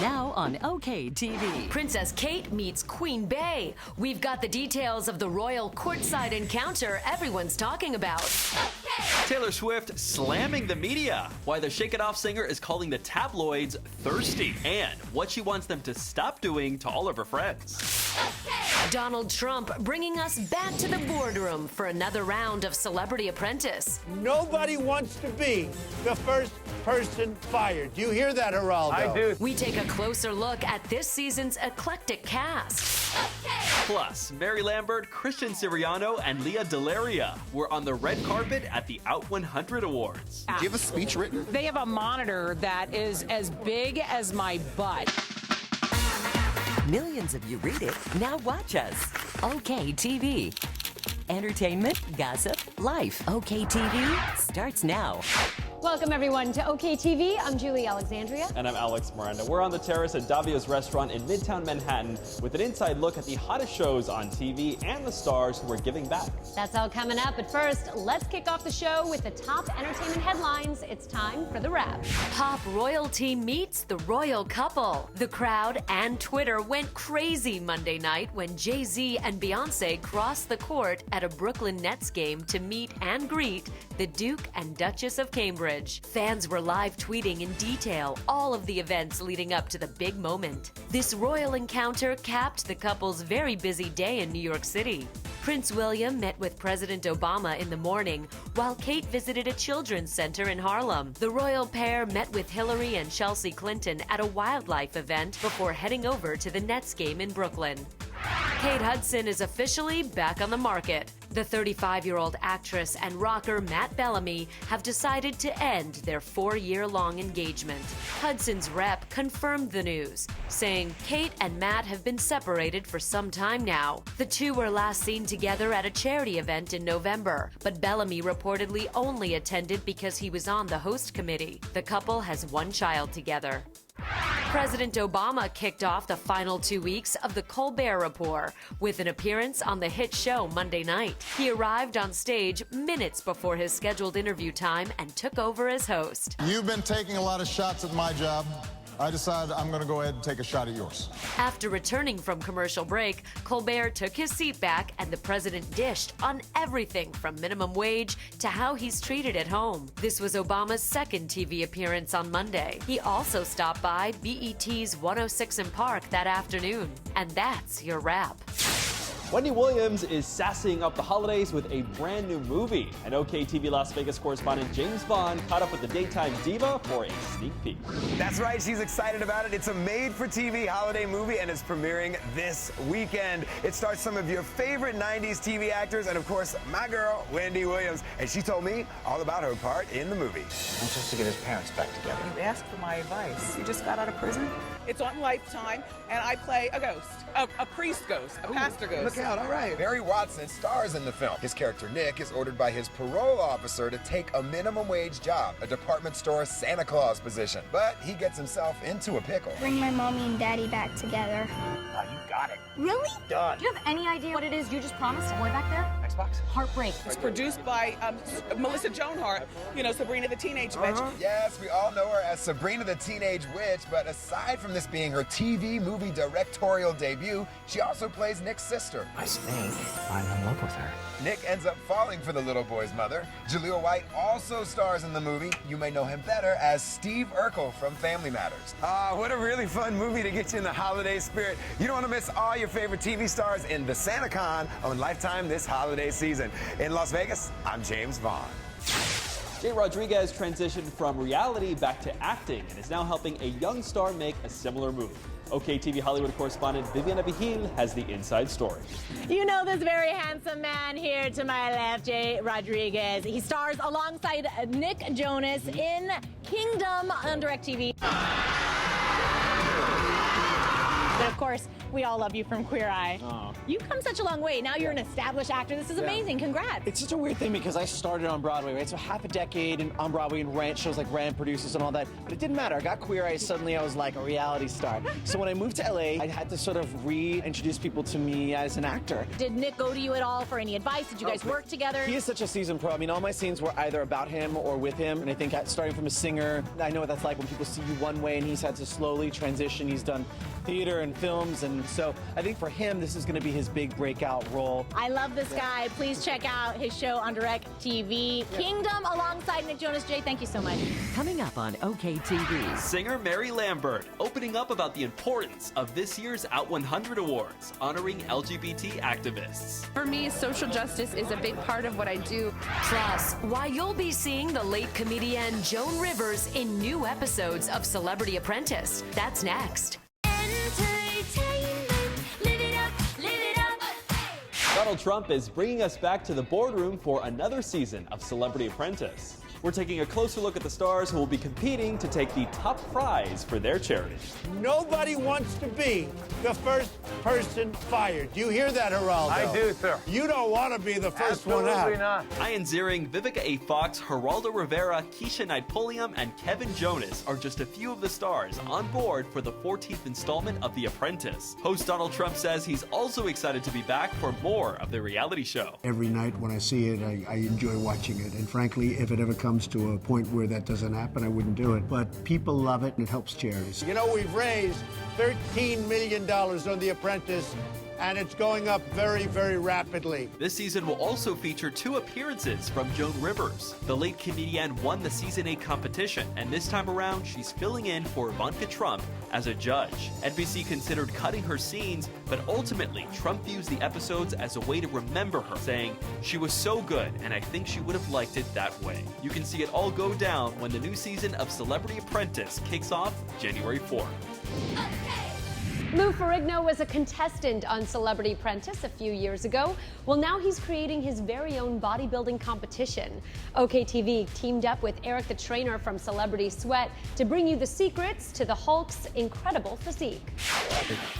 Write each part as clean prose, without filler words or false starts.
Now on OK TV. Princess Kate meets Queen Bey. We've got the details of the royal courtside encounter everyone's talking about. Taylor Swift slamming the media. Why the Shake It Off singer is calling the tabloids thirsty. And what she wants them to stop doing to all of her friends. Donald Trump bringing us back to the boardroom for another round of Celebrity Apprentice. Nobody wants to be the first person fired. Do you hear that, Geraldo? I do. We take a closer look at this season's eclectic cast. Plus, Mary Lambert, Christian Siriano, and Leah Delaria were on the red carpet at the Out100 Awards. Do you have a speech written? They have a monitor that is as big as my butt. Millions of you read it. Now watch us. OK TV. Entertainment, gossip, life. OK TV starts now. Welcome, everyone, to OK TV. I'm Julie Alexandria. And I'm Alex Miranda. We're on the terrace at Davio's restaurant in Midtown Manhattan with an inside look at the hottest shows on TV and the stars who are giving back. That's all coming up. But first, let's kick off the show with the top entertainment headlines. It's time for the wrap. Pop royalty meets the royal couple. The crowd and Twitter went crazy Monday night when Jay-Z and Beyonce crossed the court at a Brooklyn Nets game to meet and greet the Duke and Duchess of Cambridge. Fans were live tweeting in detail all of the events leading up to the big moment. This royal encounter capped the couple's very busy day in New York City. Prince William met with President Obama in the morning, while Kate visited a children's center in Harlem. The royal pair met with Hillary and Chelsea Clinton at a wildlife event before heading over to the Nets game in Brooklyn. Kate Hudson is officially back on the market. The 35-year-old actress and rocker Matt Bellamy have decided to end their 4-year-long engagement. Hudson's rep confirmed the news, saying Kate and Matt have been separated for some time now. The two were last seen together at a charity event in November, but Bellamy reportedly only attended because he was on the host committee. The couple has one child together. President Obama kicked off the final 2 weeks of the Colbert Report with an appearance on the hit show Monday night. He arrived on stage minutes before his scheduled interview time and took over as host. You've been taking a lot of shots at my job. I decided I'm going to go ahead and take a shot at yours. After returning from commercial break, Colbert took his seat back and the president dished on everything from minimum wage to how he's treated at home. This was Obama's second TV appearance on Monday. He also stopped by BET's 106 in Park that afternoon. And that's your wrap. Wendy Williams is sassying up the holidays with a brand new movie. And OK TV Las Vegas correspondent James Vaughn caught up with the daytime diva for a sneak peek. That's right, she's excited about it. It's a made-for-TV holiday movie and it's premiering this weekend. It stars some of your favorite 90s TV actors and, of course, my girl, Wendy Williams. And she told me all about her part in the movie. I'm supposed to get his parents back together. You asked for my advice. You just got out of prison? It's on Lifetime, and I play a ghost, a priest ghost, a pastor ghost. Look out, all right. Barry Watson stars in the film. His character Nick is ordered by his parole officer to take a minimum wage job, a department store Santa Claus position. But he gets himself into a pickle. Bring my mommy and daddy back together. Oh, you got it. Really? Done. Do you have any idea what it is you just promised the boy back there? Xbox? Heartbreak. It's produced by Melissa Joan Hart, Sabrina the Teenage Witch. Yes, we all know her as Sabrina the Teenage Witch, but aside from this being her TV movie directorial debut, she also plays Nick's sister. I think I'm in love with her. Nick ends up falling for the little boy's mother. Jaleel White also stars in the movie. You may know him better as Steve Urkel from Family Matters. What a really fun movie to get you in the holiday spirit. You don't want to miss all your favorite TV stars in the SantaCon on Lifetime this holiday season. In Las Vegas, I'm James Vaughn. Jay Rodriguez transitioned from reality back to acting and is now helping a young star make a similar move. OK TV Hollywood correspondent Viviana Vigil has the inside story. You know this very handsome man here to my left, Jay Rodriguez. He stars alongside Nick Jonas in Kingdom on DirecTV. But of course, we all love you from Queer Eye. Oh. You've come such a long way. Now you're an established actor. This is amazing. Congrats. It's such a weird thing because I started on Broadway, right? So half a decade on Broadway and shows like Rand Producers and all that. But it didn't matter. I got Queer Eye. Suddenly I was like a reality star. So when I moved to LA, I had to sort of reintroduce people to me as an actor. Did Nick go to you at all for any advice? Did you guys work together? He is such a seasoned pro. I mean, all my scenes were either about him or with him. And I think starting from a singer, I know what that's like when people see you one way and he's had to slowly transition. He's done theater and films. And so I think for him, this is going to be his big breakout role. I love this guy. Please check out his show on Direct TV. Kingdom alongside Nick Jonas. Jay, thank you so much. Coming up on OK TV. Singer Mary Lambert opening up about the importance of this year's Out100 Awards, honoring LGBT activists. For me, social justice is a big part of what I do. Plus, why you'll be seeing the late comedian Joan Rivers in new episodes of Celebrity Apprentice. That's next. Donald Trump is bringing us back to the boardroom for another season of Celebrity Apprentice. We're taking a closer look at the stars who will be competing to take the top prize for their charity. Nobody wants to be the first person fired. Do you hear that, Geraldo? I do, sir. You don't want to be the first one out. Absolutely not. Ian Ziering, Vivica A. Fox, Geraldo Rivera, Keisha Knight-Pulliam, and Kevin Jonas are just a few of the stars on board for the 14th installment of The Apprentice. Host Donald Trump says he's also excited to be back for more of the reality show. Every night when I see it, I enjoy watching it. And frankly, if it ever comes to a point where that doesn't happen, I wouldn't do it. But people love it, and it helps charities. You know, we've raised $13 million on The Apprentice, and it's going up very, very rapidly. This season will also feature 2 appearances from Joan Rivers. The late comedian won the Season 8 competition, and this time around, she's filling in for Ivanka Trump as a judge. NBC considered cutting her scenes, but ultimately, Trump views the episodes as a way to remember her, saying, "She was so good, and I think she would have liked it that way." You can see it all go down when the new season of Celebrity Apprentice kicks off January 4th. Lou Ferrigno was a contestant on Celebrity Apprentice a few years ago. Well, now he's creating his very own bodybuilding competition. OKTV teamed up with Eric the Trainer from Celebrity Sweat to bring you the secrets to the Hulk's incredible physique.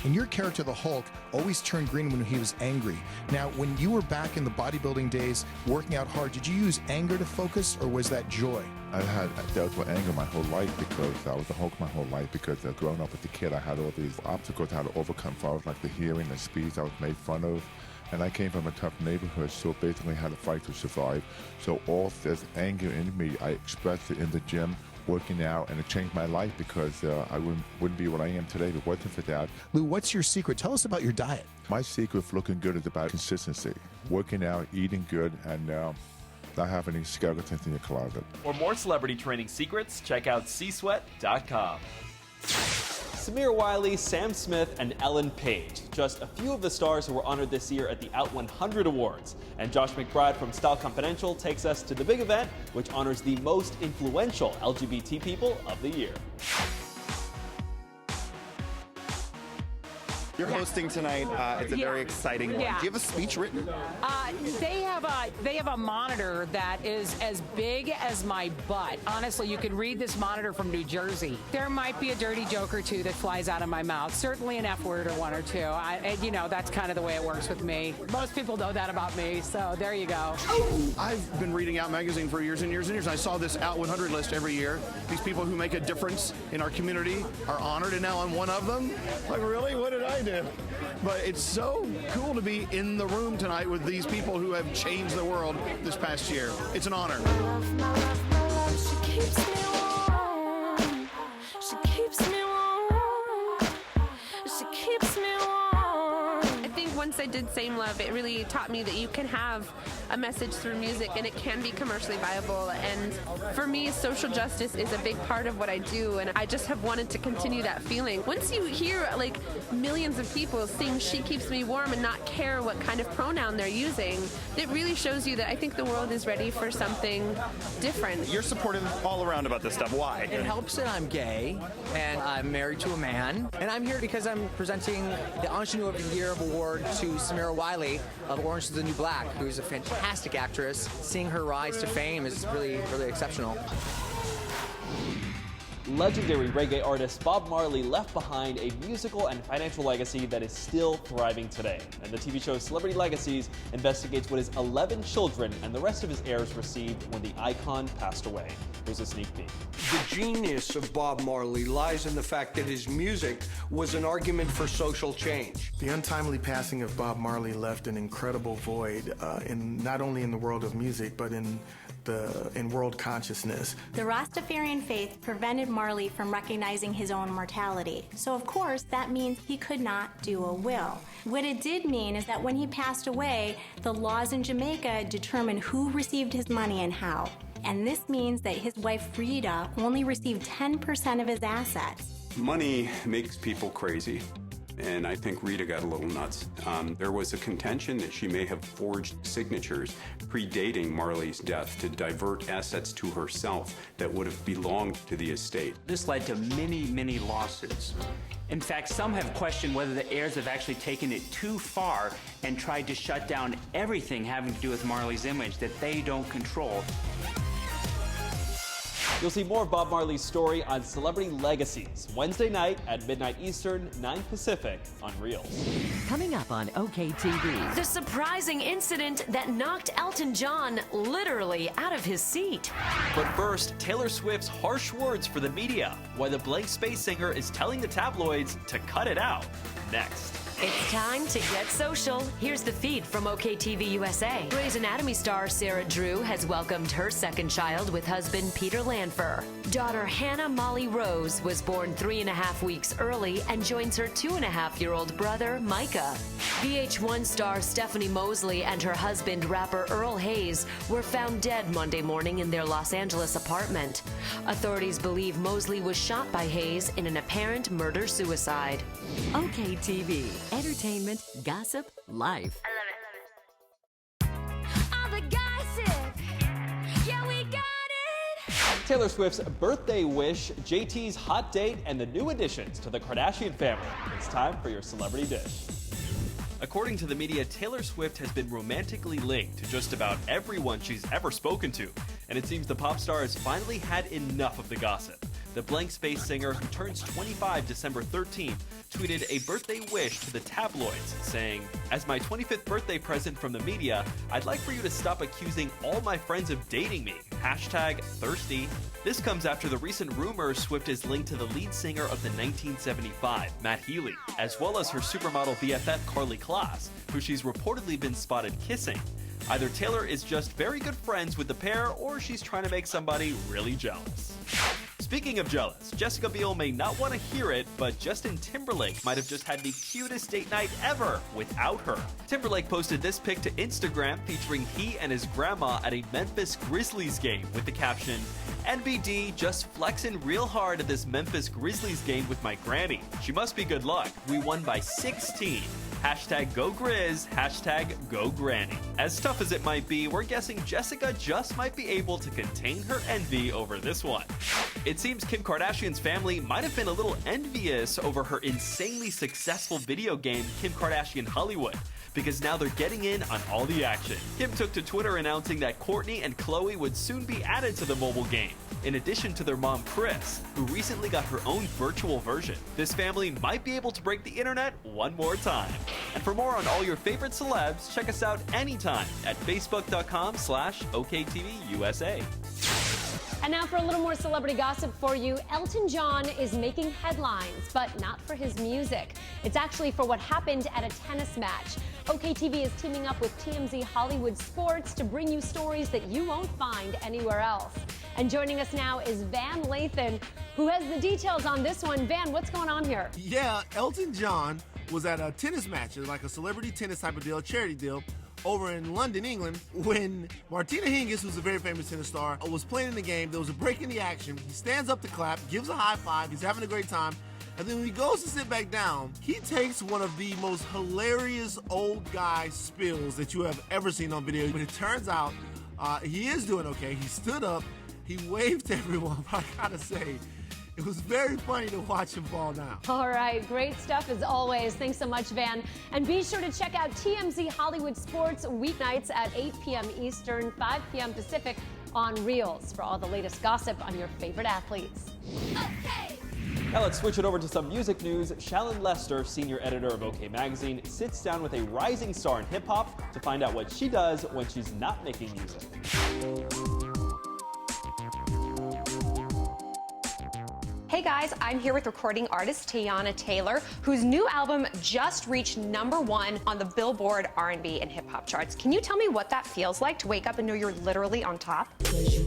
And your character, the Hulk, always turned green when he was angry. Now, when you were back in the bodybuilding days, working out hard, did you use anger to focus, or was that joy? I dealt with anger my whole life because I was a Hulk my whole life because growing up as a kid, I had all these obstacles I had to overcome as far as like the hearing, the speech I was made fun of. And I came from a tough neighborhood, so basically I had to fight to survive. So all this anger in me, I expressed it in the gym, working out, and it changed my life because I wouldn't be what I am today if it wasn't for that. Lou, what's your secret? Tell us about your diet. My secret for looking good is about consistency, working out, eating good, and not having any skeletons in your closet. For more celebrity training secrets, check out csweat.com. Samir Wiley, Sam Smith, and Ellen Page. Just a few of the stars who were honored this year at the Out100 Awards. And Josh McBride from Style Confidential takes us to the big event, which honors the most influential LGBT people of the year. You're hosting tonight. It's a very exciting one. Yeah. Do you have a speech written? They have a monitor that is as big as my butt. Honestly, you can read this monitor from New Jersey. There might be a dirty joke or two that flies out of my mouth. Certainly an F word or one or two. That's kind of the way it works with me. Most people know that about me, so there you go. I've been reading Out magazine for years and years and years. I saw this Out 100 list every year. These people who make a difference in our community are honored, and now I'm one of them. Like, really? What did I do? But it's so cool to be in the room tonight with these people who have changed the world this past year. It's an honor. She keeps me warm. She keeps me warm. She keeps me warm. I think once I did Same Love, it really taught me that you can have a message through music and it can be commercially viable. And for me, social justice is a big part of what I do, and I just have wanted to continue that feeling. Once you hear like millions of people sing She Keeps Me Warm and not care what kind of pronoun they're using, it really shows you that I think the world is ready for something different. You're supportive all around about this stuff. Why? It helps that I'm gay and I'm married to a man, and I'm here because I'm presenting the Ingenue of the Year award to Samira Wiley of Orange is the New Black, who's a fantastic actress. Seeing her rise to fame is really, really exceptional. Legendary reggae artist Bob Marley left behind a musical and financial legacy that is still thriving today. And the TV show Celebrity Legacies investigates what his 11 children and the rest of his heirs received when the icon passed away. Here's a sneak peek. The genius of Bob Marley lies in the fact that his music was an argument for social change. The untimely passing of Bob Marley left an incredible void, not only in the world of music, but in world consciousness. The Rastafarian faith prevented Marley from recognizing his own mortality. So of course, that means he could not do a will. What it did mean is that when he passed away, the laws in Jamaica determined who received his money and how. And this means that his wife Frida only received 10% of his assets. Money makes people crazy. And I think Rita got a little nuts. There was a contention that she may have forged signatures predating Marley's death to divert assets to herself that would have belonged to the estate. This led to many, many lawsuits. In fact, some have questioned whether the heirs have actually taken it too far and tried to shut down everything having to do with Marley's image that they don't control. You'll see more of Bob Marley's story on Celebrity Legacies, Wednesday night at midnight Eastern, 9 Pacific on Reels. Coming up on OK TV. The surprising incident that knocked Elton John literally out of his seat. But first, Taylor Swift's harsh words for the media, why the blank space singer is telling the tabloids to cut it out. Next. It's time to get social. Here's the feed from OK TV USA. Grey's Anatomy star Sarah Drew has welcomed her second child with husband Peter Lanfer. Daughter Hannah Molly Rose was born 3.5 weeks early and joins her 2.5-year-old brother Micah. VH1 star Stephanie Mosley and her husband rapper Earl Hayes were found dead Monday morning in their Los Angeles apartment. Authorities believe Mosley was shot by Hayes in an apparent murder-suicide. OK TV. Entertainment, gossip, life. All the gossip. Yeah, we got it. Taylor Swift's birthday wish, JT's hot date, and the new additions to the Kardashian family. It's time for your celebrity dish. According to the media, Taylor Swift has been romantically linked to just about everyone she's ever spoken to, and it seems the pop star has finally had enough of the gossip. The blank space singer, who turns 25 December 13th, tweeted a birthday wish to the tabloids, saying, "As my 25th birthday present from the media, I'd like for you to stop accusing all my friends of dating me. #thirsty. This comes after the recent rumors Swift is linked to the lead singer of the 1975, Matt Healy, as well as her supermodel BFF Carly Kloss, who she's reportedly been spotted kissing. Either Taylor is just very good friends with the pair, or she's trying to make somebody really jealous." Speaking of jealous, Jessica Biel may not want to hear it, but Justin Timberlake might have just had the cutest date night ever without her. Timberlake posted this pic to Instagram featuring he and his grandma at a Memphis Grizzlies game with the caption, "NBD just flexing real hard at this Memphis Grizzlies game with my granny. She must be good luck. We won by 16. #Go Grizz, #Go Granny." As tough as it might be, we're guessing Jessica just might be able to contain her envy over this one. It seems Kim Kardashian's family might have been a little envious over her insanely successful video game, Kim Kardashian Hollywood, because now they're getting in on all the action. Kim took to Twitter announcing that Kourtney and Khloe would soon be added to the mobile game, in addition to their mom Kris, who recently got her own virtual version. This family might be able to break the internet one more time. And for more on all your favorite celebs, check us out anytime at facebook.com/OKTVUSA. And now for a little more celebrity gossip for you. Elton John is making headlines, but not for his music. It's actually for what happened at a tennis match. OKTV is teaming up with TMZ Hollywood Sports to bring you stories that you won't find anywhere else. And joining us now is Van Lathan, who has the details on this one. Van, what's going on here? Yeah, Elton John was at a tennis match, like a celebrity tennis type of deal, a charity deal, over in London, England, when Martina Hingis, who's a very famous tennis star, was playing in the game. There was a break in the action. He stands up to clap, gives a high five. He's having a great time. And then when he goes to sit back down, he takes one of the most hilarious old guy spills that you have ever seen on video. But it turns out he is doing okay. He stood up. He waved to everyone. But I gotta say, it was very funny to watch him fall down. All right, great stuff as always. Thanks so much, Van. And be sure to check out TMZ Hollywood Sports weeknights at 8 p.m. Eastern, 5 p.m. Pacific on Reels for all the latest gossip on your favorite athletes. Now let's switch it over to some music news. Shalyn Lester, senior editor of OK Magazine, sits down with a rising star in hip-hop to find out what she does when she's not making music. Hey guys, I'm here with recording artist Teyana Taylor, whose new album just reached #1 on the Billboard R&B and hip hop charts. Can you tell me what that feels like to wake up and know you're literally on top? It's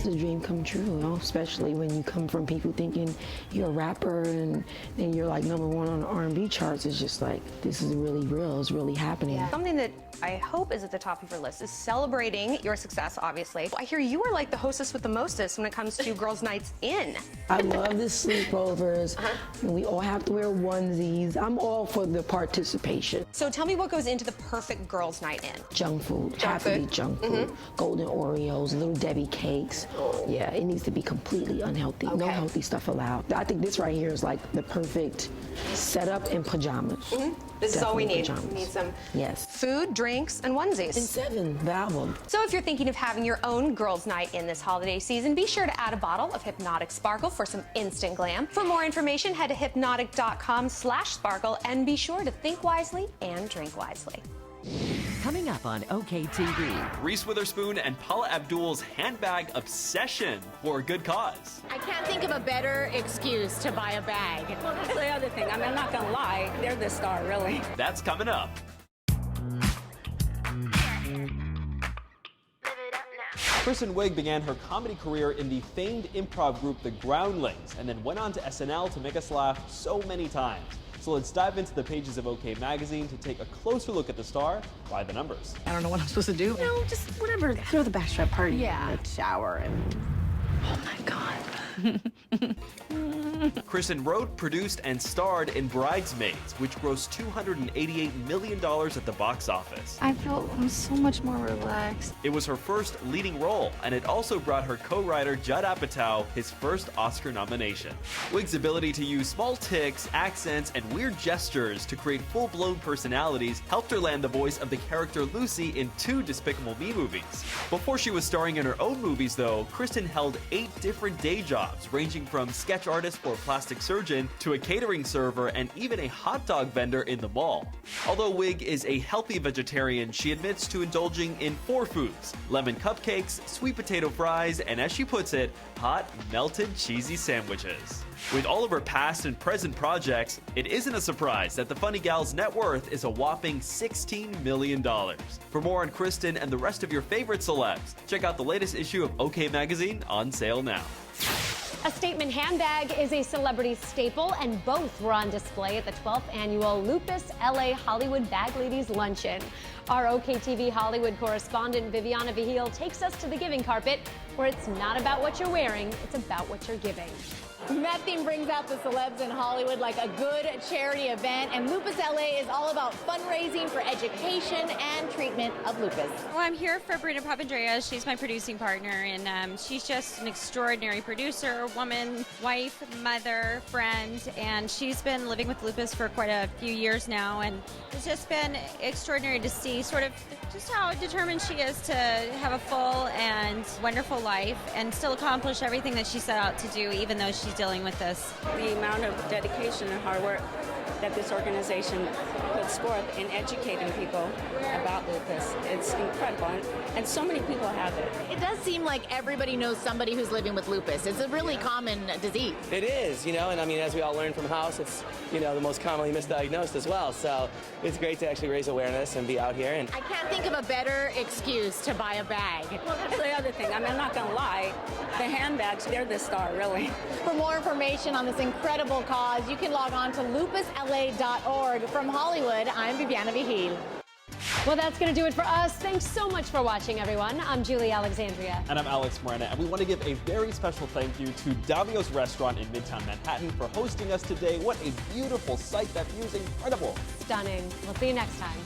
a dream come true, you know, especially when you come from people thinking you're a rapper and then you're like #1 on the R&B charts. It's just like, this is really real, it's really happening. Something that I hope is at the top of your list is celebrating your success, obviously. I hear you are like the hostess with the mostest when it comes to girls' nights in. I love the sleepovers, and we all have to wear onesies. I'm all for the participation. So tell me what goes into the perfect girls' night in. Junk food, have to be junk food. Golden Oreos, Little Debbie cakes. Yeah, it needs to be completely unhealthy. No healthy stuff allowed. I think this right here is like the perfect setup in pajamas. This is all we need. Pajamas. We need some Yes. food, drinks, and onesies. And 7, the album. So if you're thinking of having your own girls' night in this holiday season, be sure to add a bottle of Hypnotic Sparkle for some instant glam. For more information, head to hypnotic.com/sparkle and be sure to think wisely and drink wisely. Coming up on OK TV. Reese Witherspoon and Paula Abdul's handbag obsession for a good cause. I can't think of a better excuse to buy a bag. Well, that's the other thing. I mean, I'm not going to lie. They're the star, really. That's coming up. Kristen Wiig began her comedy career in the famed improv group The Groundlings and then went on to SNL to make us laugh so many times. So let's dive into the pages of OK Magazine to take a closer look at the star by the numbers. I don't know what I'm supposed to do. No, just whatever. Throw the backstrap party. Yeah. Shower and... Oh my God. Kristen wrote, produced, and starred in Bridesmaids, which grossed $288 million at the box office. I felt so much more relaxed. It was her first leading role, and it also brought her co-writer Judd Apatow his first Oscar nomination. Wiig's ability to use small tics, accents, and weird gestures to create full-blown personalities helped her land the voice of the character Lucy in 2 Despicable Me movies. Before she was starring in her own movies, though, Kristen held 8 different day jobs, ranging from sketch artist for a plastic surgeon to a catering server and even a hot dog vendor in the mall. Although Wiig is a healthy vegetarian, she admits to indulging in 4 foods: lemon cupcakes, sweet potato fries, and as she puts it, hot, melted, cheesy sandwiches. With all of her past and present projects, it isn't a surprise that the Funny Gal's net worth is a whopping $16 million. For more on Kristen and the rest of your favorite celebs, check out the latest issue of OK Magazine on sale now. A statement handbag is a celebrity staple, and both were on display at the 12th annual Lupus LA Hollywood Bag Ladies Luncheon. Our OKTV Hollywood correspondent Viviana Vigil takes us to the giving carpet, where it's not about what you're wearing, it's about what you're giving. Nothing brings out the celebs in Hollywood like a good charity event, and Lupus LA is all about fundraising for education and treatment of lupus. Well, I'm here for Brina Papandreou. She's my producing partner, and she's just an extraordinary producer, woman, wife, mother, friend, and she's been living with lupus for quite a few years now, and it's just been extraordinary to see sort of just how determined she is to have a full and wonderful life and still accomplish everything that she set out to do, even though she's dealing with this. The amount of dedication and hard work that this organization puts forth in educating people about lupus, it's incredible, and so many people have it. It does seem like everybody knows somebody who's living with lupus. It's a really common disease. It is, and I mean, as we all learned from House, it's, the most commonly misdiagnosed as well, so it's great to actually raise awareness and be out here. And I can't think of a better excuse to buy a bag. Well, that's the other thing. I mean, I'm not going to lie, the handbags, they're the star, really. For more information on this incredible cause, you can log on to lupusla.org. From Hollywood, I'm Viviana Vigil. Well, that's going to do it for us. Thanks so much for watching, everyone. I'm Julie Alexandria. And I'm Alex Morena, and we want to give a very special thank you to Davio's restaurant in Midtown Manhattan for hosting us today. What a beautiful site. That view is incredible. Stunning. We'll see you next time.